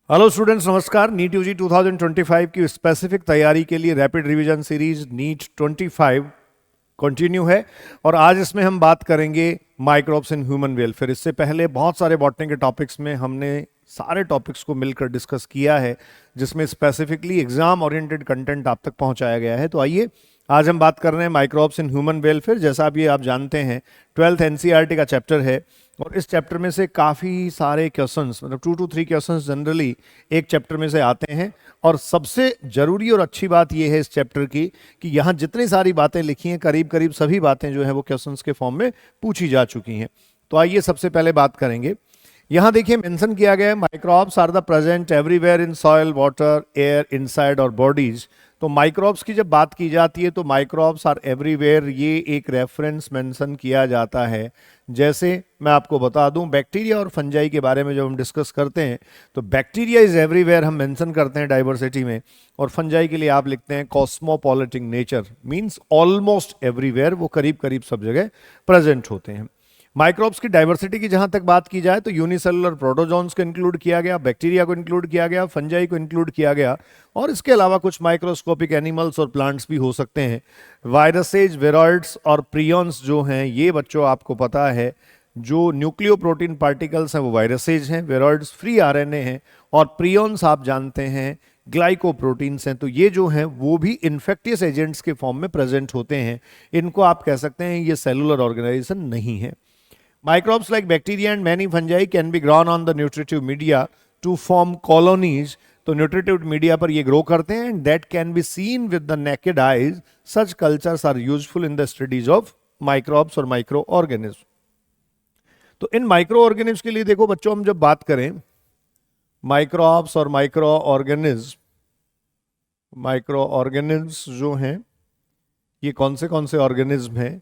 Hello students, नमस्कार। NEET UG 2025 की specific तैयारी के लिए rapid revision series NEET 25 continue है और आज इसमें हम बात करेंगे माइक्रोब्स इन ह्यूमन वेलफेयर। इससे पहले बहुत सारे बॉटनी के टॉपिक्स में हमने सारे टॉपिक्स को मिलकर डिस्कस किया है, जिसमें स्पेसिफिकली एग्जाम ओरिएंटेड कंटेंट आप तक पहुंचाया गया है। तो आइए आज हम बात कर रहे हैं माइक्रोब्स इन ह्यूमन वेलफेयर। जैसा आप जानते हैं 12th एनसीईआरटी का चैप्टर है और इस चैप्टर में से काफ़ी सारे क्वेश्चंस, मतलब 2 to 3 क्वेश्चंस जनरली एक चैप्टर में से आते हैं। और सबसे जरूरी और अच्छी बात यह है इस चैप्टर की कि यहाँ जितनी सारी बातें लिखी हैं, करीब करीब सभी बातें जो है वो क्वेश्चंस के फॉर्म में पूछी जा चुकी हैं। तो आइए सबसे पहले बात करेंगे। यहाँ देखिए मेंशन किया गया है, microbes are the present everywhere in soil, water, air, inside our bodies. तो माइक्रोब्स की जब बात की जाती है तो माइक्रोब्स आर एवरीवेयर, ये एक रेफरेंस मेंशन किया जाता है। जैसे मैं आपको बता दूं, बैक्टीरिया और फंजाई के बारे में जब हम डिस्कस करते हैं तो बैक्टीरिया इज एवरीवेयर हम मेंशन करते हैं डाइवर्सिटी में, और फंजाई के लिए आप लिखते हैं कॉस्मोपॉलिटिक नेचर, मींस ऑलमोस्ट एवरीवेयर, वो करीब करीब सब जगह प्रेजेंट होते हैं। माइक्रोब्स की डाइवर्सिटी की जहां तक बात की जाए तो यूनिसेलुलर प्रोटोजोन्स को इंक्लूड किया गया, बैक्टीरिया को इंक्लूड किया गया, फंजाई को इंक्लूड किया गया, और इसके अलावा कुछ माइक्रोस्कोपिक एनिमल्स और प्लांट्स भी हो सकते हैं। वायरसेज, विरॉइड्स और प्रियॉन्स जो हैं, ये बच्चों आपको पता है जो न्यूक्लियो प्रोटीन पार्टिकल्स हैं वो वायरसेज हैं, विरॉइड्स फ्री आरएनए हैं, और प्रियॉन्स आप जानते हैं ग्लाइकोप्रोटीन्स हैं। तो ये जो हैं वो भी इन्फेक्टियस एजेंट्स के फॉर्म में प्रेजेंट होते हैं। इनको आप कह सकते हैं ये सेलुलर ऑर्गेनाइजेशन नहीं है। Microbes like bacteria and many fungi can be grown on the nutritive media to form colonies. तो न्यूट्रिटिव मीडिया पर ये ग्रो करते हैं and that can be seen with the naked eyes. Such cultures are useful in the studies of microbes और micro organism. तो इन micro organism के लिए देखो बच्चों, हम जब बात करें माइक्रोब्स और माइक्रो ऑर्गेनिज्म जो हैं ये कौन से ऑर्गेनिज्म हैं,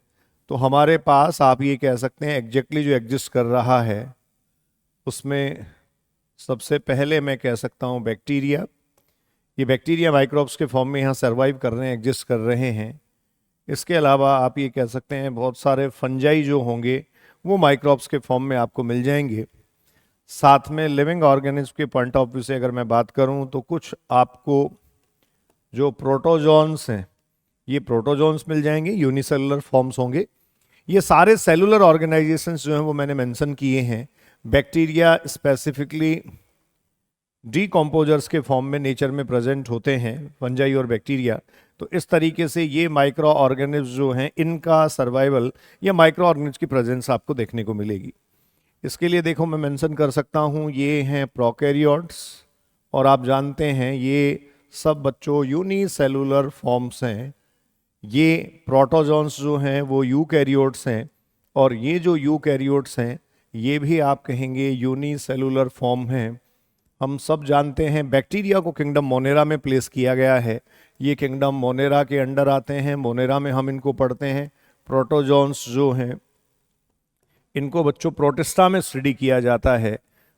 तो हमारे पास आप ये कह सकते हैं एग्जैक्टली जो एग्जिस्ट कर रहा है उसमें सबसे पहले मैं कह सकता हूँ बैक्टीरिया। ये बैक्टीरिया माइक्रोब्स के फॉर्म में यहाँ सर्वाइव कर रहे हैं, एग्जिस्ट कर रहे हैं। इसके अलावा आप ये कह सकते हैं बहुत सारे फंजाई जो होंगे वो माइक्रोब्स के फॉर्म में आपको मिल जाएंगे। साथ में लिविंग ऑर्गेनिज्म के पॉइंट ऑफ व्यू से अगर मैं बात करूँ तो कुछ आपको जो प्रोटोजोन्स हैं ये प्रोटोजोन्स मिल जाएंगे, यूनिसेलुलर फॉर्म्स होंगे। ये सारे सेलुलर ऑर्गेनाइजेशंस जो हैं वो मैंने मेंशन किए हैं। बैक्टीरिया स्पेसिफिकली डीकम्पोजर्स के फॉर्म में नेचर में प्रेजेंट होते हैं, फंजाई और बैक्टीरिया। तो इस तरीके से ये माइक्रो ऑर्गेनिज्म जो हैं इनका सर्वाइवल या माइक्रो ऑर्गेनिज्म की प्रेजेंस आपको देखने को मिलेगी। इसके लिए देखो मैं मेंशन कर सकता हूँ, ये हैं प्रोकैरियोट्स, और आप जानते हैं ये सब बच्चों यूनिसेलुलर फॉर्म्स हैं। ये प्रोटोजोन्स जो हैं वो यूकैरियोट्स हैं, और ये जो यूकैरियोट्स हैं ये भी आप कहेंगे यूनिसेलुलर फॉर्म हैं। हम सब जानते हैं बैक्टीरिया को किंगडम मोनेरा में प्लेस किया गया है, ये किंगडम मोनेरा के अंडर आते हैं, मोनेरा में हम इनको पढ़ते हैं। प्रोटोजोन्स जो हैं इनको बच्चों प्रोटिस्टा में स्टडी किया जाता है,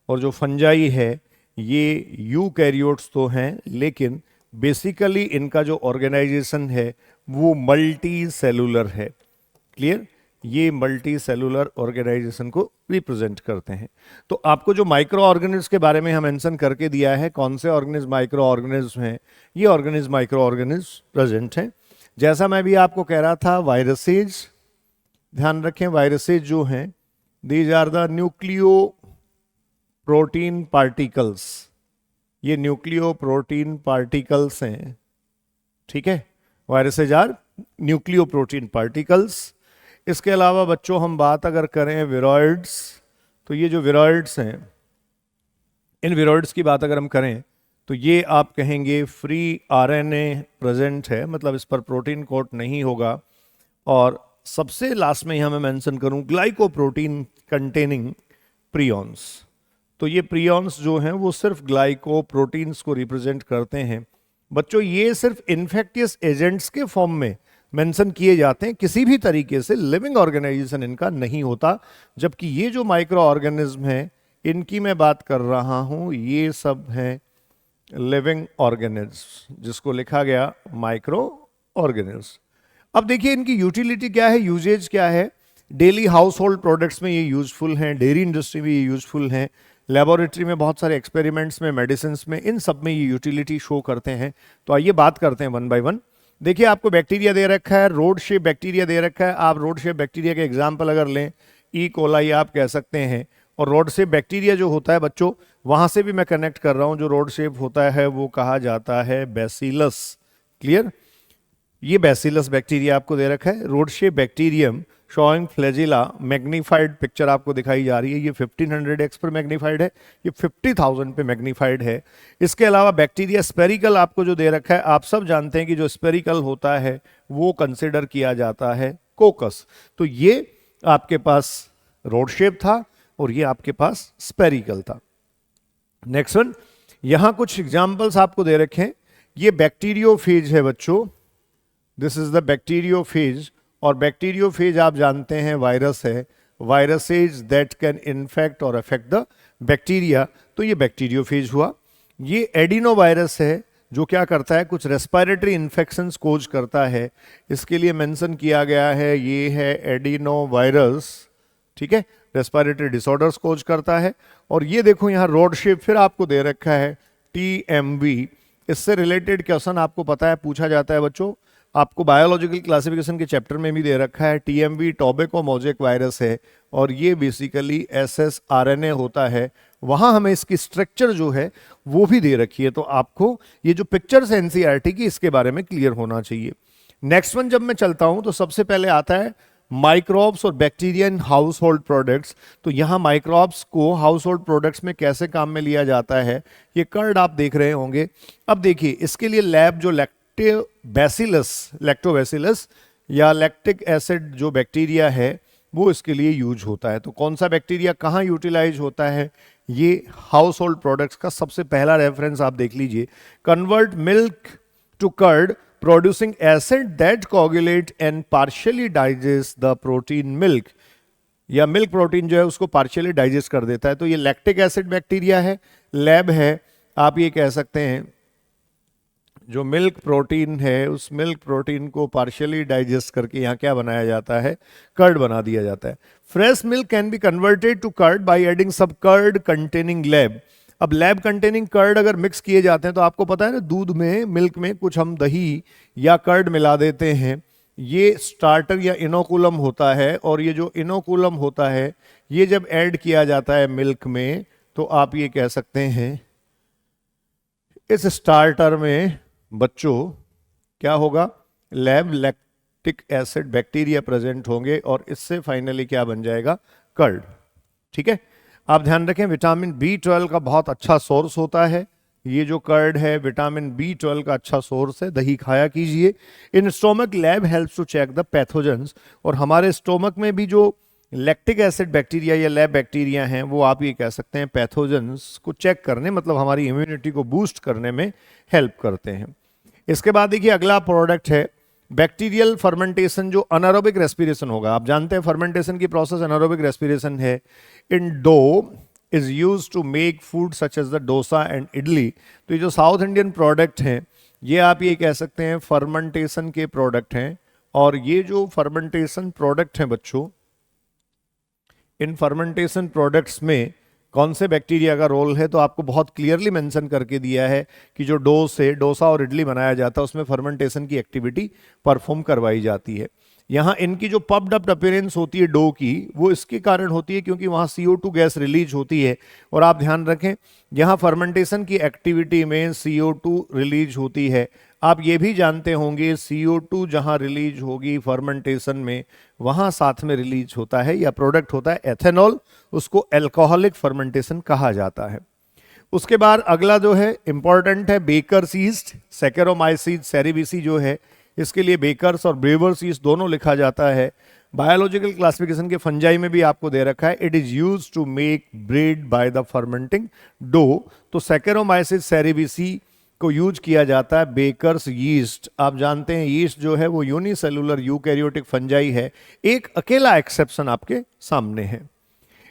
और जो फंजाई है ये यूकैरियोट्स तो हैं लेकिन बेसिकली इनका जो ऑर्गेनाइजेशन है वो मल्टी सेलुलर है। क्लियर? ये मल्टी सेलुलर ऑर्गेनाइजेशन को रिप्रेजेंट करते हैं। तो आपको जो माइक्रो ऑर्गेनिज्म के बारे में हम मेंशन करके दिया है, कौन से ऑर्गेनिज्म माइक्रो ऑर्गेनिज्म हैं, ये ऑर्गेनिज्म माइक्रो ऑर्गेनिज्म प्रेजेंट हैं। जैसा मैं भी आपको कह रहा था, वायरसेज, ध्यान रखें वायरसेज जो हैं these are the nucleo protein particles, ये न्यूक्लियो प्रोटीन पार्टिकल्स हैं। ठीक है, viruses are nucleo protein particles. इसके अलावा बच्चों हम बात अगर करें विरॉइड्स, तो ये जो विरॉइड्स हैं, इन विरॉइड्स की बात अगर हम करें तो ये आप कहेंगे फ्री आरएनए प्रेजेंट है, मतलब इस पर प्रोटीन कोट नहीं होगा। और सबसे लास्ट में यहाँ मैं मेंशन करूँ ग्लाइकोप्रोटीन कंटेनिंग प्रियॉन्स। तो ये प्रियॉन्स जो हैं वो सिर्फ ग्लाइकोप्रोटीन्स को रिप्रेजेंट करते हैं। बच्चों ये सिर्फ इन्फेक्टियस एजेंट्स के फॉर्म में मेंशन किए जाते हैं, किसी भी तरीके से लिविंग ऑर्गेनाइजेशन इनका नहीं होता। जबकि ये जो माइक्रो ऑर्गेनिज्म हैं इनकी मैं बात कर रहा हूं, ये सब हैं लिविंग ऑर्गेनिज्म, जिसको लिखा गया माइक्रो ऑर्गेनिज्म। अब देखिए इनकी यूटिलिटी क्या है, यूजेज क्या है। डेली हाउस होल्ड प्रोडक्ट्स में ये यूजफुल हैं, डेयरी इंडस्ट्री में ये यूजफुल हैं, लेबोरेटरी में बहुत सारे एक्सपेरिमेंट्स में, मेडिसिन में, इन सब में ये यूटिलिटी शो करते हैं। तो आइए बात करते हैं वन बाय वन। देखिए आपको बैक्टीरिया दे रखा है, रोड शेप बैक्टीरिया दे रखा है। आप रोड शेप बैक्टीरिया के एग्जाम्पल अगर लें, ई कोलाई आप कह सकते हैं। और रोड शेप बैक्टीरिया जो होता है बच्चों, वहां से भी मैं कनेक्ट कर रहा हूं, जो रोड शेप होता है वो कहा जाता है बैसिलस। क्लियर? ये बैसिलस बैक्टीरिया आपको दे रखा है। Rod shape bacterium showing flagella, magnified picture आपको दिखाई जा रही है। ये 1500x पर मैग्नीफाइड है, ये 50,000 पे मैग्नीफाइड है। इसके अलावा बैक्टीरिया स्पेरिकल आपको जो दे रखा है, आप सब जानते हैं कि जो स्पेरिकल होता है वो कंसिडर किया जाता है कोकस। तो ये आपके पास रोड शेप था और ये आपके पास स्पेरिकल था। नेक्स्ट वन, यहां कुछ एग्जाम्पल्स आपको दे रखे हैं। ये बैक्टीरियोफेज है बच्चों, दिस इज द बैक्टीरियोफेज। और बैक्टीरियोफेज आप जानते हैं वायरस है, वायरसेज दैट कैन इन्फेक्ट और अफेक्ट द बैक्टीरिया। तो ये बैक्टीरियोफेज हुआ। ये एडिनो वायरस है जो क्या करता है, कुछ रेस्पिरेटरी इन्फेक्शंस कोज करता है। इसके लिए मेंशन किया गया है, ये है एडिनो वायरस, ठीक है, रेस्पिरेटरी डिसऑर्डर्स कोज करता है। और ये देखो यहाँ रोड शेप फिर आपको दे रखा है TMV। इससे रिलेटेड क्वेश्चन आपको पता है पूछा जाता है बच्चों, आपको बायोलॉजिकल क्लासिफिकेशन के चैप्टर में भी दे रखा है। TMV टोबैको मोज़ेक वायरस है और ये बेसिकली SSRNA होता है। वहां हमें इसकी स्ट्रक्चर जो है वो भी दे रखी है। तो आपको ये जो पिक्चर्स है NCERT की, इसके बारे में क्लियर होना चाहिए। नेक्स्ट वन जब मैं चलता हूं तो सबसे पहले आता है माइक्रोब्स और bacteria in house hold products. तो यहाँ माइक्रोब्स को हाउस होल्ड प्रोडक्ट्स में कैसे काम में लिया जाता है, ये कर्ड आप देख रहे होंगे। अब देखिए इसके लिए लैब जो लैक्टोबैसिलस या लैक्टिक एसिड जो बैक्टीरिया है वो इसके लिए यूज होता है। तो कौन सा बैक्टीरिया कहाँ यूटिलाइज होता है, ये हाउस होल्ड प्रोडक्ट्स का सबसे पहला रेफरेंस आप देख लीजिए। Convert milk to curd producing acid that coagulate and partially digest the protein milk, या मिल्क प्रोटीन जो है उसको पार्शियली डाइजेस्ट कर देता है। तो ये लैक्टिक एसिड बैक्टीरिया है, लैब है। आप ये कह सकते हैं जो मिल्क प्रोटीन है उस मिल्क प्रोटीन को पार्शियली डाइजेस्ट करके यहाँ क्या बनाया जाता है, कर्ड बना दिया जाता है। Fresh milk can be converted to curd by adding सब कर्ड कंटेनिंग लैब। अब लैब कंटेनिंग कर्ड अगर मिक्स किए जाते हैं तो आपको पता है ना, दूध में, मिल्क में कुछ हम दही या कर्ड मिला देते हैं। ये स्टार्टर या इनोकुलम होता है और ये जो इनोकुलम होता है ये जब ऐड किया जाता है मिल्क में तो आप ये कह सकते हैं इस स्टार्टर में बच्चों क्या होगा, lab lactic acid bacteria present होंगे और इससे फाइनली क्या बन जाएगा, कर्ड। ठीक है, आप ध्यान रखें विटामिन B12 का बहुत अच्छा सोर्स होता है। ये जो कर्ड है विटामिन B12 का अच्छा सोर्स है, दही खाया कीजिए। In stomach LAB helps to check the pathogens. और हमारे स्टोमक में भी जो लैक्टिक एसिड बैक्टीरिया या लैब बैक्टीरिया हैं वो आप ये कह सकते हैं पैथोजेंस को चेक करने, मतलब हमारी इम्यूनिटी को बूस्ट करने में हेल्प करते हैं। इसके बाद देखिए अगला प्रोडक्ट है बैक्टीरियल फर्मेंटेशन, जो अनारोबिक रेस्पिरेशन होगा। आप जानते हैं फर्मेंटेशन की प्रोसेस अनारोबिक रेस्पिरेशन है। In dough is use to make food such as the dosa and idli. तो ये जो साउथ इंडियन प्रोडक्ट हैं ये आप ये कह सकते हैं फर्मेंटेशन के प्रोडक्ट हैं। और ये जो फर्मेंटेशन प्रोडक्ट हैं बच्चों, इन फर्मेंटेशन प्रोडक्ट्स में कौन से बैक्टीरिया का रोल है तो आपको बहुत क्लियरली मेंशन करके दिया है कि जो डो से डोसा और इडली बनाया जाता है उसमें फर्मेंटेशन की एक्टिविटी परफॉर्म करवाई जाती है। यहाँ इनकी जो पफ्ड अप अपीयरेंस होती है डो की, वो इसके कारण होती है क्योंकि वहाँ CO2 गैस रिलीज होती है। और आप ध्यान रखें यहाँ फर्मेंटेशन की एक्टिविटी में CO2 रिलीज होती है। आप ये भी जानते होंगे CO2 जहाँ रिलीज होगी फर्मेंटेशन में वहाँ साथ में रिलीज होता है या प्रोडक्ट होता है एथेनॉल, उसको अल्कोहलिक फर्मेंटेशन कहा जाता है। उसके बाद अगला जो है इंपॉर्टेंट है बेकर्स यीस्ट, सैकेरोमाइसीस सेरेविसी जो है इसके लिए बेकर्स और ब्रेवर्स यीस्ट दोनों लिखा जाता है। बायोलॉजिकल क्लासिफिकेशन के फंजाई में भी आपको दे रखा है it is used to make bread by the fermenting dough. तो सैकेरोमाइसीस सेरेविसी को यूज किया जाता है बेकर्स यीस्ट। आप जानते हैं यीस्ट जो है वो यूनिसेलुलर यूकैरियोटिक फंजाई है। एक अकेला एक्सेप्शन आपके सामने है।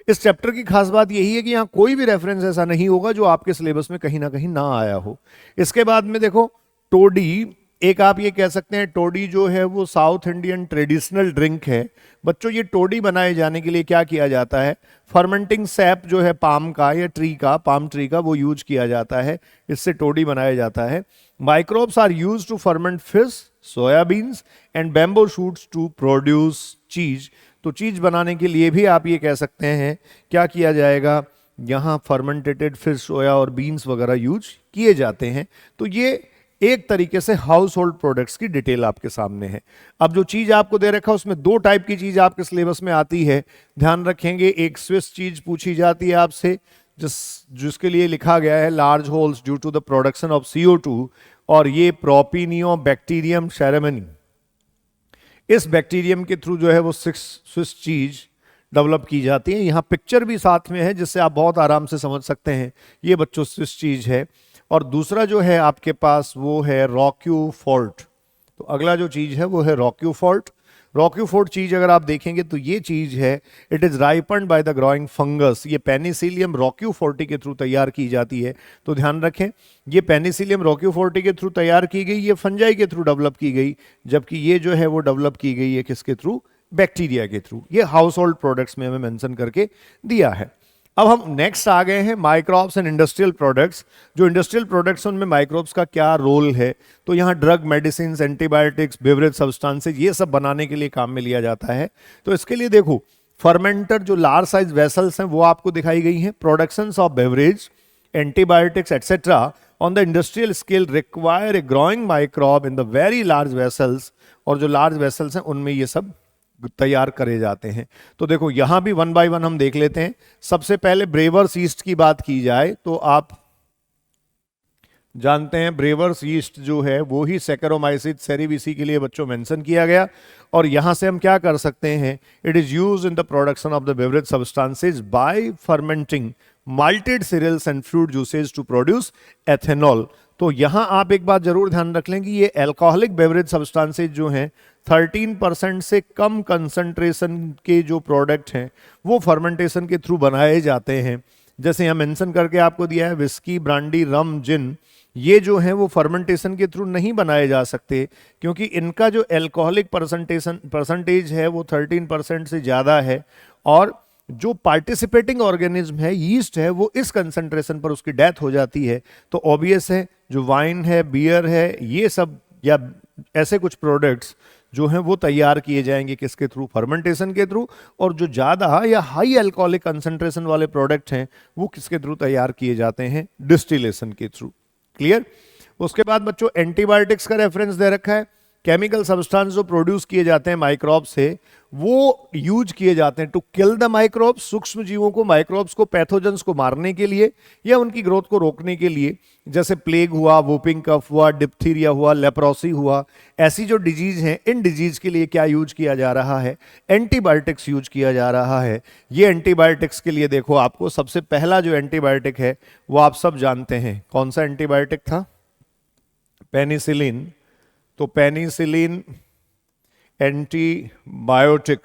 इस चैप्टर की खास बात यही है कि यहाँ कोई भी रेफरेंस ऐसा नहीं होगा जो आपके सिलेबस में कहीं ना आया हो। इसके बाद में देखो टोडी एक आप ये कह सकते हैं टोडी जो है वो साउथ इंडियन ट्रेडिशनल ड्रिंक है। बच्चों ये टोडी बनाए जाने के लिए क्या किया जाता है, फर्मेंटिंग सैप जो है पाम का या ट्री का, पाम ट्री का, वो यूज किया जाता है, इससे टोडी बनाया जाता है। Microbes are use to ferment fish, soybeans and bamboo shoots to produce cheese. तो चीज बनाने के लिए भी आप ये कह सकते हैं क्या किया जाएगा, यहाँ फर्मेंटेटेड फिश, सोया और बीन्स वगैरह यूज किए जाते हैं। तो ये एक तरीके से हाउस होल्ड प्रोडक्ट्स की डिटेल आपके सामने है। अब जो चीज आपको दे रखा है उसमें दो टाइप की चीज आपके सिलेबस में आती है, ध्यान रखेंगे। एक स्विस चीज पूछी जाती है आपसे जिसके लिए लिखा गया है large holes due to the production of CO2, और ये प्रोपिनियोबैक्टीरियम सेरेमनी, इस बैक्टीरियम के थ्रू जो है वो स्विस चीज डेवलप की जाती है। यहाँ पिक्चर भी साथ में है जिससे आप बहुत आराम से समझ सकते हैं ये बच्चों स्विस चीज है। और दूसरा जो है आपके पास वो है रॉक्यूफोर्ट। तो अगला जो चीज है वो है रॉक्यूफोर्ट। रॉक्यूफोर्ट चीज अगर आप देखेंगे तो ये चीज है, it is ripened by the growing fungus. ये पेनिसिलियम रॉक्यूफोर्टी के थ्रू तैयार की जाती है। तो ध्यान रखें ये पेनिसिलियम रॉक्यूफोर्टी के थ्रू तैयार की गई, ये फंजाई के थ्रू डेवलप की गई, जबकि ये जो है वो डेवलप की गई है किसके थ्रू, बैक्टीरिया के थ्रू। ये हाउस होल्ड प्रोडक्ट्स में हमें मेंशन करके दिया है। अब हम नेक्स्ट आ गए हैं माइक्रोब्स एंड इंडस्ट्रियल प्रोडक्ट्स। जो इंडस्ट्रियल प्रोडक्ट्स उनमें माइक्रोब्स का क्या रोल है, तो यहाँ drug, medicine, antibiotics, beverage substances, ये सब बनाने के लिए काम में लिया जाता है। तो इसके लिए देखो फर्मेंटर जो लार्ज साइज वेसल्स हैं वो आपको दिखाई गई हैं। Productions of beverage, antibiotics etcetera on the industrial scale require a growing microbe in the very large vessels. और जो लार्ज वेसल्स हैं उनमें ये सब तैयार करे जाते हैं। तो देखो यहां भी वन बाय वन हम देख लेते हैं। सबसे पहले ब्रेवर्स ईस्ट की बात की जाए तो आप जानते हैं ब्रेवर्स ईस्ट जो है वो ही सैकेरोमाइसिस सेरेविसी के लिए बच्चों मेंशन किया गया। और यहां से हम क्या कर सकते हैं, it is used in the production of the beverage substances by fermenting malted cereals and fruit juices to produce ethanol. तो यहां आप एक बात जरूर ध्यान रख लें कि ये अल्कोहलिक बेवरेज सब्सटेंसेज जो हैं 13% से कम कंसंट्रेशन के जो प्रोडक्ट हैं वो फर्मेंटेशन के थ्रू बनाए जाते हैं। जैसे यहाँ मेंशन करके आपको दिया है विस्की, ब्रांडी, रम, जिन, ये जो हैं वो फर्मेंटेशन के थ्रू नहीं बनाए जा सकते क्योंकि इनका जो अल्कोहलिक परसेंटेज है वो 13% से ज़्यादा है। और जो पार्टिसिपेटिंग ऑर्गेनिज्म है, यीस्ट है, वो इस कंसंट्रेशन पर उसकी डेथ हो जाती है। तो ऑब्वियस है जो वाइन है, बियर है, ये सब या ऐसे कुछ प्रोडक्ट्स जो हैं वो तैयार किए जाएंगे किसके थ्रू, फर्मेंटेशन के थ्रू। और जो ज़्यादा या हाई अल्कोहलिक कंसंट्रेशन वाले प्रोडक्ट हैं वो किसके थ्रू तैयार किए जाते हैं, डिस्टिलेशन के थ्रू। क्लियर। उसके बाद बच्चों एंटीबायोटिक्स का रेफरेंस दे रखा है। केमिकल सब्सटेंस जो प्रोड्यूस किए जाते हैं माइक्रोब से वो यूज किए जाते हैं टू किल द माइक्रोब्स, सूक्ष्म जीवों को, माइक्रोब्स को, पैथोजेंस को मारने के लिए या उनकी ग्रोथ को रोकने के लिए। जैसे प्लेग हुआ, वोपिंग कफ हुआ, डिप्थीरिया हुआ, लेप्रोसी हुआ, ऐसी जो डिजीज हैं इन डिजीज के लिए क्या यूज किया जा रहा है, एंटीबायोटिक्स यूज किया जा रहा है। ये एंटीबायोटिक्स के लिए देखो आपको सबसे पहला जो एंटीबायोटिक है वो आप सब जानते हैं, कौन सा एंटीबायोटिक था, पेनिसिलिन। तो penicillin antibiotic,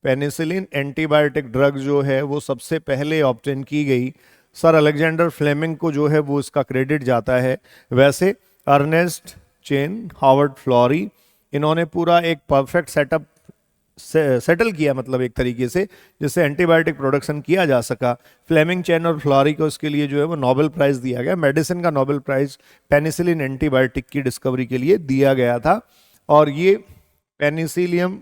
penicillin antibiotic drug जो है वो सबसे पहले ऑब्टेन की गई सर अलेक्जेंडर फ्लेमिंग को जो है वो इसका क्रेडिट जाता है। वैसे अर्नेस्ट चेन, हावर्ड फ्लोरी, इन्होंने पूरा एक परफेक्ट सेटअप सेटल किया, मतलब एक तरीके से जिससे एंटीबायोटिक प्रोडक्शन किया जा सका। फ्लेमिंग, चेन और फ्लोरी को इसके लिए जो है वो नोबेल प्राइज दिया गया। मेडिसिन का नोबेल प्राइज पेनिसिलिन एंटीबायोटिक की डिस्कवरी के लिए दिया गया था। और ये पेनिसिलियम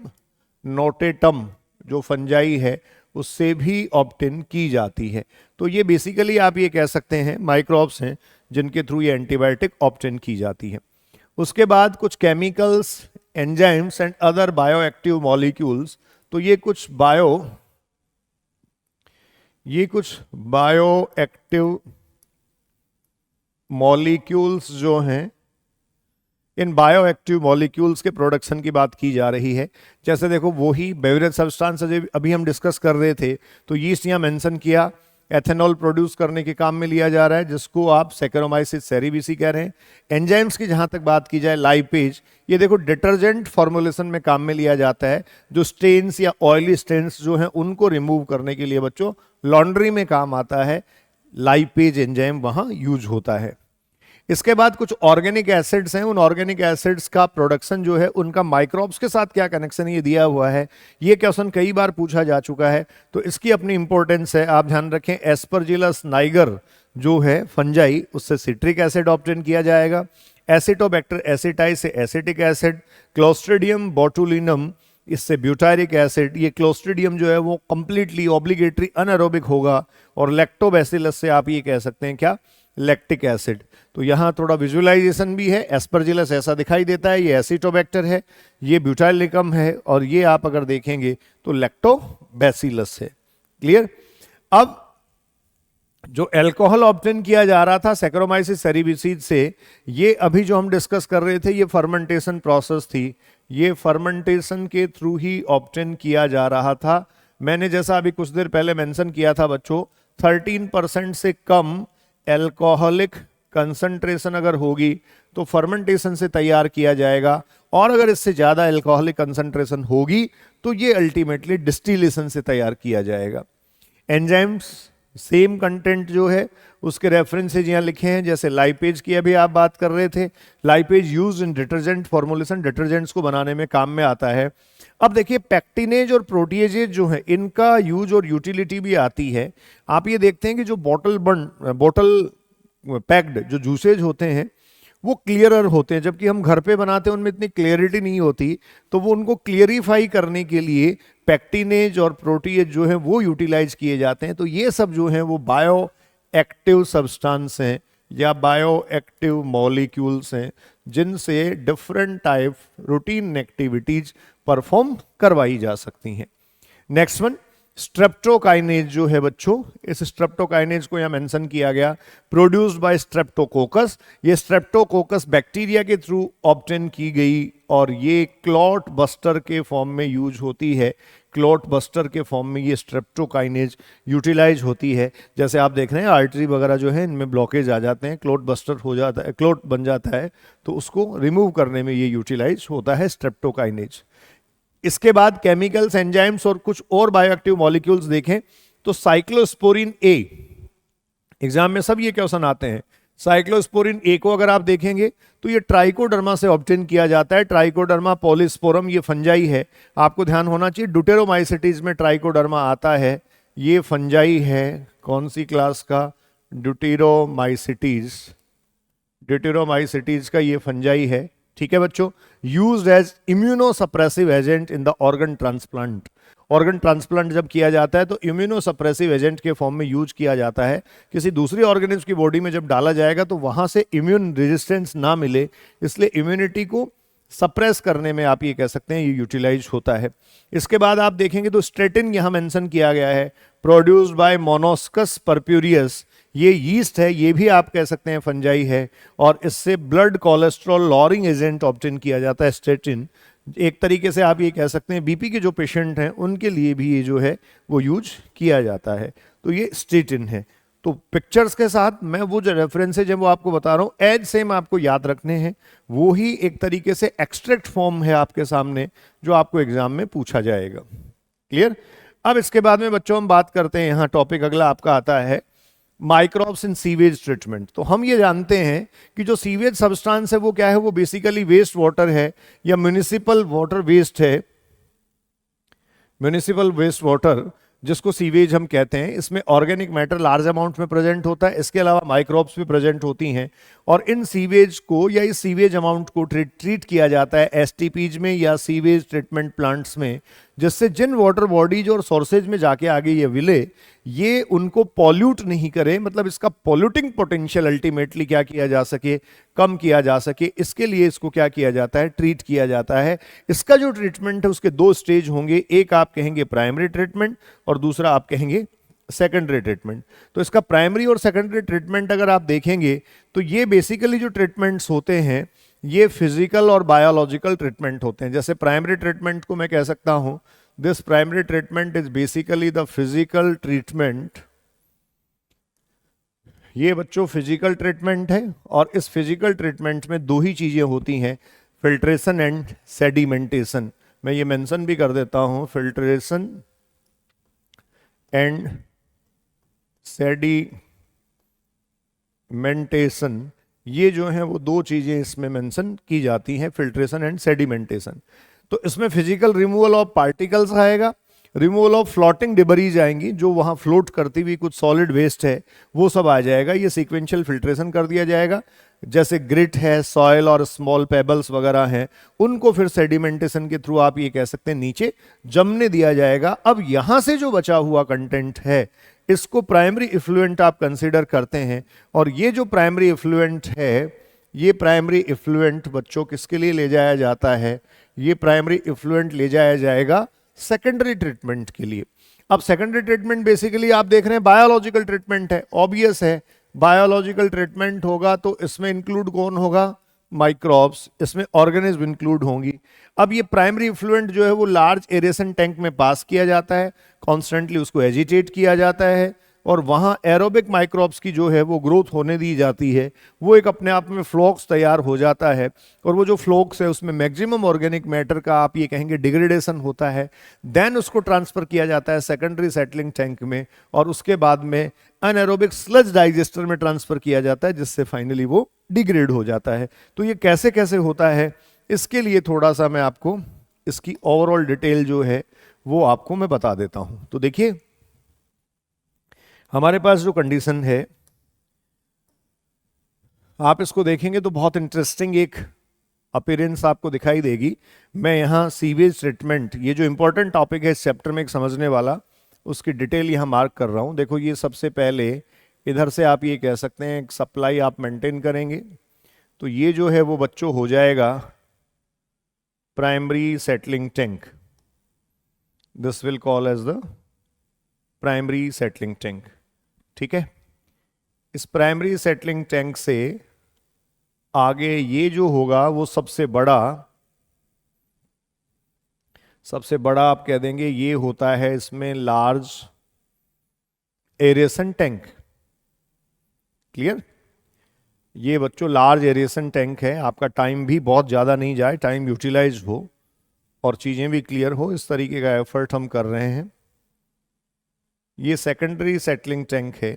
नोटेटम जो फंजाई है उससे भी ऑब्टेन की जाती है। तो ये बेसिकली आप ये कह सकते हैं माइक्रोब्स हैं जिनके थ्रू ये एंटीबायोटिक ऑब्टेन की जाती है। उसके बाद कुछ chemicals, enzymes and other bioactive molecules. तो ये कुछ बायोएक्टिव मॉलिक्यूल्स जो हैं, इन बायोएक्टिव मॉलिक्यूल्स के प्रोडक्शन की बात की जा रही है। जैसे देखो वही बेवरेज सब्सटेंस अभी हम डिस्कस कर रहे थे, तो यीस्ट यहाँ मेंशन किया, एथेनॉल प्रोड्यूस करने के काम में लिया जा रहा है जिसको आप सैकेरोमाइसिस सेरेविसी कह रहे हैं। एंजाइम्स की जहां तक बात की जाए, लाइपेज, ये देखो डिटर्जेंट फॉर्मुलेशन में काम में लिया जाता है। जो स्टेन्स या ऑयली स्टेन्स जो हैं उनको रिमूव करने के लिए बच्चों लॉन्ड्री में काम आता है, लाइपेज एंजाइम वहां यूज होता है। इसके बाद कुछ ऑर्गेनिक एसिड्स हैं, उन ऑर्गेनिक एसिड्स का प्रोडक्शन जो है उनका माइक्रोब्स के साथ क्या कनेक्शन ये दिया हुआ है, ये क्वेश्चन कई बार पूछा जा चुका है, तो इसकी अपनी इंपॉर्टेंस है। आप ध्यान रखें, एस्परजिलस नाइगर जो है फंजाई, उससे सिट्रिक एसिड ऑब्टेन किया जाएगा। एसिटोबैक्टर एसिटाई से एसिटिक एसिड। क्लोस्ट्रिडियम बोटुलिनम, इससे ब्यूटारिक एसिड। ये क्लोस्ट्रिडियम जो है वो कंप्लीटली ऑब्लिगेटरी अनएरोबिक होगा, और लैक्टोबैसिलस से आप ये कह सकते हैं क्या, लैक्टिक एसिड। तो यहाँ थोड़ा विजुअलाइजेशन भी है। एस्परजिलस ऐसा दिखाई देता है, ये एसिटोबैक्टर है, ये ब्यूटाइलिकम है, और ये आप अगर देखेंगे तो लैक्टोबैसिलस है। क्लियर। अब जो अल्कोहल ऑब्टेन किया जा रहा था सैक्रोमाइसिस सेरेब्रिसीड से, ये अभी जो हम डिस्कस कर रहे थे ये फर्मेंटेशन प्रोसेस थी, ये फर्मेंटेशन के थ्रू ही ऑब्टेन किया जा रहा था। मैंने जैसा अभी कुछ देर पहले मेंशन किया था बच्चों, 13% से कम अल्कोहलिक कंसंट्रेशन अगर होगी तो फर्मेंटेशन से तैयार किया जाएगा, और अगर इससे ज्यादा अल्कोहलिक कंसंट्रेशन होगी तो ये अल्टीमेटली डिस्टिलेशन से तैयार किया जाएगा। एंजाइम्स सेम कंटेंट जो है उसके रेफरेंसेज यहाँ लिखे हैं, जैसे लाइपेज की अभी आप बात कर रहे थे, lipase use in detergent formulation, detergents को बनाने में काम में आता है। अब देखिए पैक्टिनेज और प्रोटीएजेज जो है इनका यूज और यूटिलिटी भी आती है। आप ये देखते हैं कि जो बोतल पैक्ड जो जूसेज होते हैं वो क्लियरर होते हैं, जबकि हम घर पे बनाते हैं उनमें इतनी क्लियरिटी नहीं होती, तो वो उनको क्लियरिफाई करने के लिए पैक्टिनेज और प्रोटीएज जो है वो यूटिलाइज किए जाते हैं। तो ये सब जो है वो बायो एक्टिव सब्सटेंस हैं या बायो एक्टिव मॉलिक्यूल्स हैं, जिनसे different type routine activities perform करवाई जा सकती हैं। नेक्स्ट वन, स्ट्रेप्टोकाइनेज जो है बच्चों, इस स्ट्रेप्टोकाइनेज को यहां मेंशन किया गया, प्रोड्यूस्ड बाय स्ट्रेप्टोकोकस। ये स्ट्रेप्टोकोकस बैक्टीरिया के थ्रू ऑब्टेन की गई, और ये क्लॉट बस्टर के फॉर्म में यूज होती है। क्लॉट बस्टर के फॉर्म में ये स्ट्रेप्टोकाइनेज यूटिलाइज होती है। जैसे आप देख रहे हैं आर्टरी वगैरह जो है इनमें ब्लॉकेज आ जाते हैं, क्लॉट बस्टर हो जाता है, क्लॉट बन जाता है, तो उसको रिमूव करने में ये यूटिलाइज होता है स्ट्रेप्टोकाइनेज। इसके बाद केमिकल्स, एंजाइम्स और कुछ और बायोएक्टिव मॉलिक्यूल्स देखें तो साइक्लोस्पोरिन ए, एग्जाम में सब ये क्वेश्चन आते हैं। साइक्लोस्पोरिन ए को अगर आप देखेंगे तो ये ट्राइकोडर्मा से ऑब्टेन किया जाता है। ट्राइकोडर्मा पॉलीस्पोरम ये फंजाई है, आपको ध्यान होना चाहिए ड्यूटेरोमाइसिटीज में ट्राइकोडर्मा आता है, ये फंजाई है। कौन सी क्लास का, ड्यूटेरोमाइसिटीज, ड्यूटेरोमाइसिटीज का ये फंजाई है। ठीक है बच्चों, used as immunosuppressive agent in the organ transplant. Organ transplant जब किया जाता है तो इम्यूनोसप्रेसिव एजेंट के फॉर्म में यूज किया जाता है। किसी दूसरी ऑर्गेनिज्म की बॉडी में जब डाला जाएगा तो वहां से इम्यून रेजिस्टेंस ना मिले, इसलिए इम्यूनिटी को सप्रेस करने में आप ये कह सकते हैं ये यूटिलाइज होता है। इसके बाद आप देखेंगे तो स्ट्रेटिन यहां मेंशन किया गया है, प्रोड्यूस्ड बाय मोनोस्कस परप्यूरियस, ये यीस्ट है, ये भी आप कह सकते हैं फंजाई है, और इससे blood cholesterol lowering agent obtain किया जाता है स्ट्रेटिन। एक तरीके से आप ये कह सकते हैं बीपी के जो पेशेंट हैं उनके लिए भी ये जो है वो यूज किया जाता है, तो ये स्ट्रेटिन है। तो पिक्चर्स के साथ मैं वो जो रेफरेंसेज है वो आपको बता रहा हूं, एज सेम आपको याद रखने हैं, वो ही एक तरीके से एक्सट्रैक्ट फॉर्म है आपके सामने जो आपको एग्जाम में पूछा जाएगा। क्लियर। अब इसके बाद में बच्चों हम बात करते हैं, यहाँ टॉपिक अगला आपका आता है माइक्रोब्स इन सीवेज ट्रीटमेंट। तो हम ये जानते हैं कि जो सीवेज सब्सटेंस है वो क्या है, वो बेसिकली वेस्ट वाटर है या म्युनिसिपल वाटर वेस्ट है, म्युनिसिपल वेस्ट वाटर जिसको सीवेज हम कहते हैं। इसमें ऑर्गेनिक मैटर लार्ज अमाउंट में प्रेजेंट होता है, इसके अलावा माइक्रोब्स भी प्रेजेंट होती हैं, और इन सीवेज को या इस सीवेज अमाउंट को ट्रीट किया जाता है एसटीपीज में या सीवेज ट्रीटमेंट प्लांट्स में, जिससे जिन वाटर बॉडीज और सोर्सेज में जाके आगे ये विले, ये उनको पॉल्यूट नहीं करे, मतलब इसका पॉल्यूटिंग पोटेंशियल अल्टीमेटली क्या किया जा सके, कम किया जा सके, इसके लिए इसको क्या किया जाता है, ट्रीट किया जाता है। इसका जो ट्रीटमेंट है उसके दो स्टेज होंगे, एक आप कहेंगे प्राइमरी ट्रीटमेंट और दूसरा आप कहेंगे सेकेंडरी ट्रीटमेंट। तो इसका प्राइमरी और सेकेंडरी ट्रीटमेंट अगर आप देखेंगे तो ये बेसिकली जो ट्रीटमेंट्स होते हैं ये फिजिकल और बायोलॉजिकल ट्रीटमेंट होते हैं। जैसे प्राइमरी ट्रीटमेंट को मैं कह सकता हूं, this primary treatment is basically the physical treatment. ये बच्चों फिजिकल ट्रीटमेंट है, और इस फिजिकल ट्रीटमेंट में दो ही चीजें होती हैं, फिल्ट्रेशन एंड सेडिमेंटेशन। मैं ये मेंशन भी कर देता हूं, फिल्ट्रेशन एंड सेडिमेंटेशन, ये जो है वो दो चीजें इसमें मेंशन की जाती हैं, फिल्ट्रेशन एंड सेडिमेंटेशन। तो इसमें फिजिकल रिमूवल ऑफ पार्टिकल्स आएगा, रिमूवल ऑफ फ्लोटिंग डिबरीज आएंगी, जो वहां फ्लोट करती हुई कुछ सॉलिड वेस्ट है वो सब आ जाएगा, ये सीक्वेंशियल फिल्ट्रेशन कर दिया जाएगा। जैसे ग्रिट है, सॉयल और स्मॉल पेबल्स वगैरह हैं, उनको फिर सेडिमेंटेशन के थ्रू आप ये कह सकते हैं नीचे जमने दिया जाएगा। अब यहां से जो बचा हुआ कंटेंट है इसको प्राइमरी इफ्लुएंट आप कंसीडर करते हैं, और ये जो प्राइमरी इफ्लुएंट है, ये प्राइमरी इफ्लुएंट बच्चों किसके लिए ले जाया जाता है? ये प्राइमरी इफ्लुएंट ले जाया जाएगा सेकेंडरी ट्रीटमेंट के लिए। अब सेकेंडरी ट्रीटमेंट बेसिकली आप देख रहे हैं बायोलॉजिकल ट्रीटमेंट है, ऑब्वियस है बायोलॉजिकल ट्रीटमेंट होगा तो इसमें इंक्लूड कौन होगा? माइक्रोब्स, इसमें ऑर्गेनिज्म इंक्लूड होंगी। अब ये प्राइमरी इफ्लुएंट जो है वो लार्ज एरेशन टैंक में पास किया जाता है, कॉन्स्टेंटली उसको एजिटेट किया जाता है, और वहां एरोबिक माइक्रोब्स की जो है वो ग्रोथ होने दी जाती है। वो एक अपने आप में फ्लोक्स तैयार हो जाता है, और वो जो फ्लोक्स है उसमें मैक्सिमम ऑर्गेनिक मैटर का आप ये कहेंगे डिग्रेडेशन होता है। देन उसको ट्रांसफर किया जाता है सेकेंडरी सेटलिंग टैंक में, और उसके बाद में अनएरोबिक स्लज डाइजेस्टर में ट्रांसफर किया जाता है, जिससे फाइनली वो डिग्रेड हो जाता है। तो ये कैसे कैसे होता है, इसके लिए थोड़ा सा मैं आपको इसकी ओवरऑल डिटेल जो है वो आपको मैं बता देता हूं। तो देखिए, हमारे पास जो कंडीशन है आप इसको देखेंगे तो बहुत इंटरेस्टिंग एक अपीयरेंस आपको दिखाई देगी। मैं यहाँ सीवेज ट्रीटमेंट, ये जो इंपॉर्टेंट टॉपिक है इस चैप्टर में एक समझने वाला, उसकी डिटेल यहाँ मार्क कर रहा हूँ। देखो, ये सबसे पहले इधर से आप ये कह सकते हैं एक सप्लाई आप मेंटेन करेंगे, तो ये जो है वो बच्चों हो जाएगा primary settling tank. This will call as the primary settling tank. ठीक है, इस प्राइमरी सेटलिंग टैंक से आगे ये जो होगा वो सबसे बड़ा आप कह देंगे ये होता है इसमें लार्ज एरेशन टैंक। क्लियर? ये बच्चों लार्ज एरेशन टैंक है। आपका टाइम भी बहुत ज़्यादा नहीं जाए, टाइम यूटिलाइज हो और चीज़ें भी क्लियर हो, इस तरीके का एफर्ट हम कर रहे हैं। ये सेकेंडरी सेटलिंग टैंक है,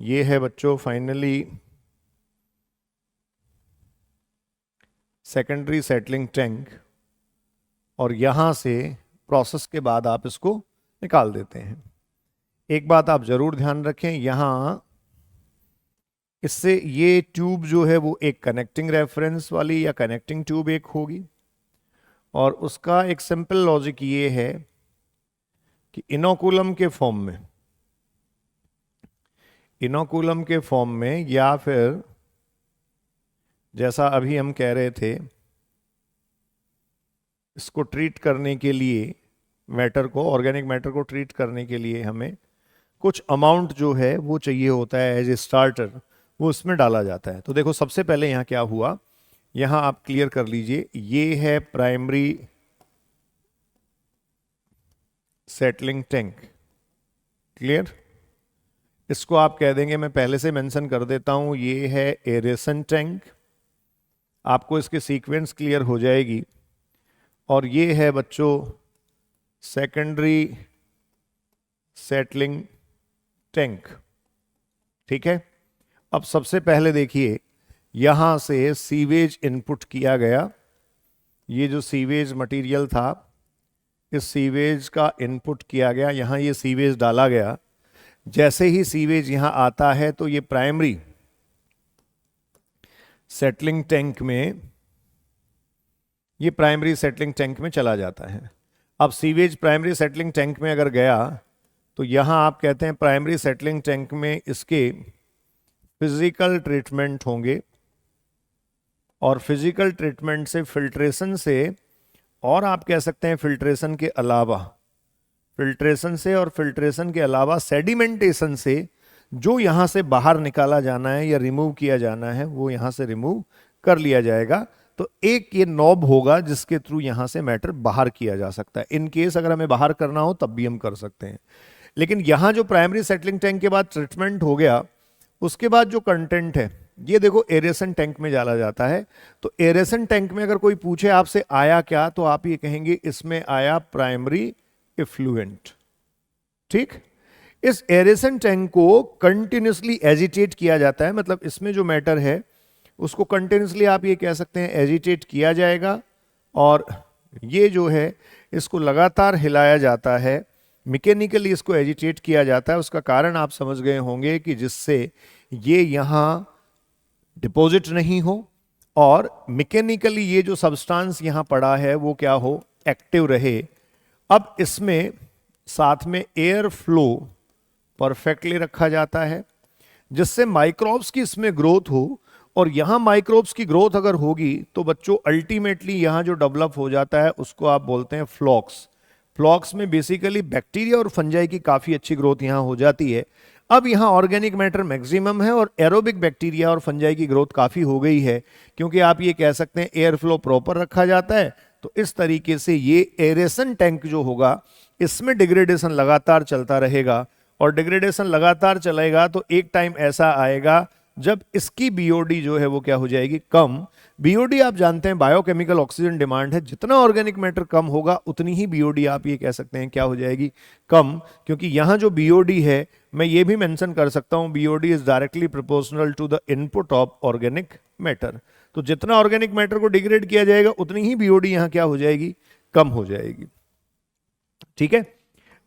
ये है बच्चों फाइनली सेकेंडरी सेटलिंग टैंक, और यहां से प्रोसेस के बाद आप इसको निकाल देते हैं। एक बात आप जरूर ध्यान रखें, यहां इससे ये ट्यूब जो है वो एक कनेक्टिंग रेफरेंस वाली या कनेक्टिंग ट्यूब एक होगी, और उसका एक सिंपल लॉजिक ये है कि इनोकुलम के फॉर्म में या फिर जैसा अभी हम कह रहे थे, इसको ट्रीट करने के लिए मैटर को, ऑर्गेनिक मैटर को ट्रीट करने के लिए हमें कुछ अमाउंट जो है वो चाहिए होता है एज ए स्टार्टर, वो उसमें डाला जाता है। तो देखो, सबसे पहले यहाँ क्या हुआ, यहाँ आप क्लियर कर लीजिए, ये है प्राइमरी सेटलिंग टैंक। क्लियर? इसको आप कह देंगे, मैं पहले से मेंशन कर देता हूं, ये है एरेशन टैंक। आपको इसके सीक्वेंस क्लियर हो जाएगी। और ये है बच्चों सेकेंडरी सेटलिंग टैंक। ठीक है, अब सबसे पहले देखिए, यहां से सीवेज इनपुट किया गया। ये जो सीवेज मटेरियल था, इस सीवेज का इनपुट किया गया, यहां ये सीवेज डाला गया। जैसे ही सीवेज यहां आता है तो ये प्राइमरी सेटलिंग टैंक में चला जाता है। अब सीवेज प्राइमरी सेटलिंग टैंक में अगर गया तो यहां आप कहते हैं प्राइमरी सेटलिंग टैंक में इसके फिजिकल ट्रीटमेंट होंगे, और फिजिकल ट्रीटमेंट से, फिल्ट्रेशन से, और आप कह सकते हैं फिल्ट्रेशन के अलावा सेडिमेंटेशन से जो यहां से बाहर निकाला जाना है या रिमूव किया जाना है वो यहां से रिमूव कर लिया जाएगा। तो एक ये नॉब होगा जिसके थ्रू यहां से मैटर बाहर किया जा सकता है। इन केस अगर हमें बाहर करना हो तब भी हम कर सकते हैं। लेकिन यहां जो प्राइमरी सेटलिंग टैंक के बाद ट्रीटमेंट हो गया, उसके बाद जो कंटेंट है ये देखो एरेशन टैंक में डाला जाता है। तो एरेशन टैंक में अगर कोई पूछे आपसे आया क्या, तो आप ये कहेंगे इसमें आया प्राइमरी इफ्लुएंट। ठीक, इस एरेशन टैंक को कंटिन्यूसली एजिटेट किया जाता है, मतलब इसमें जो मैटर है उसको कंटिन्यूसली आप ये कह सकते हैं एजिटेट किया जाएगा, और ये जो है इसको लगातार हिलाया जाता है, मैकेनिकली इसको एजिटेट किया जाता है। उसका कारण आप समझ गए होंगे कि जिससे ये यहाँ डिपॉजिट नहीं हो और मैकेनिकली ये जो सब्सटेंस यहाँ पड़ा है वो क्या हो, एक्टिव रहे। अब इसमें साथ में एयर फ्लो परफेक्टली रखा जाता है जिससे माइक्रोब्स की इसमें ग्रोथ हो, और यहां माइक्रोब्स की ग्रोथ अगर होगी तो बच्चों अल्टीमेटली यहां जो डेवलप हो जाता है उसको आप बोलते हैं फ्लॉक्स। फ्लॉक्स में बेसिकली बैक्टीरिया और फंजाई की काफी अच्छी ग्रोथ यहां हो जाती है। अब यहां ऑर्गेनिक मैटर मैक्सिमम है और एरोबिक बैक्टीरिया और फंजाई की ग्रोथ काफी हो गई है, क्योंकि आप ये कह सकते हैं एयर फ्लो प्रॉपर रखा जाता है। तो इस तरीके से ये एरेशन टैंक जो होगा इसमें डिग्रेडेशन लगातार चलता रहेगा, और डिग्रेडेशन लगातार चलेगा तो एक टाइम ऐसा आएगा जब इसकी बीओडी जो है वो क्या हो जाएगी, कम। बीओडी आप जानते हैं बायोकेमिकल ऑक्सीजन डिमांड है, जितना ऑर्गेनिक मैटर कम होगा उतनी ही बीओडी आप ये कह सकते हैं क्या हो जाएगी, कम। क्योंकि यहां जो बीओडी है मैं ये भी मेंशन कर सकता हूं, BOD is directly proportional to the input of organic matter. तो जितना ऑर्गेनिक मैटर को डिग्रेड किया जाएगा उतनी ही बीओडी यहां क्या हो जाएगी, कम हो जाएगी। ठीक है,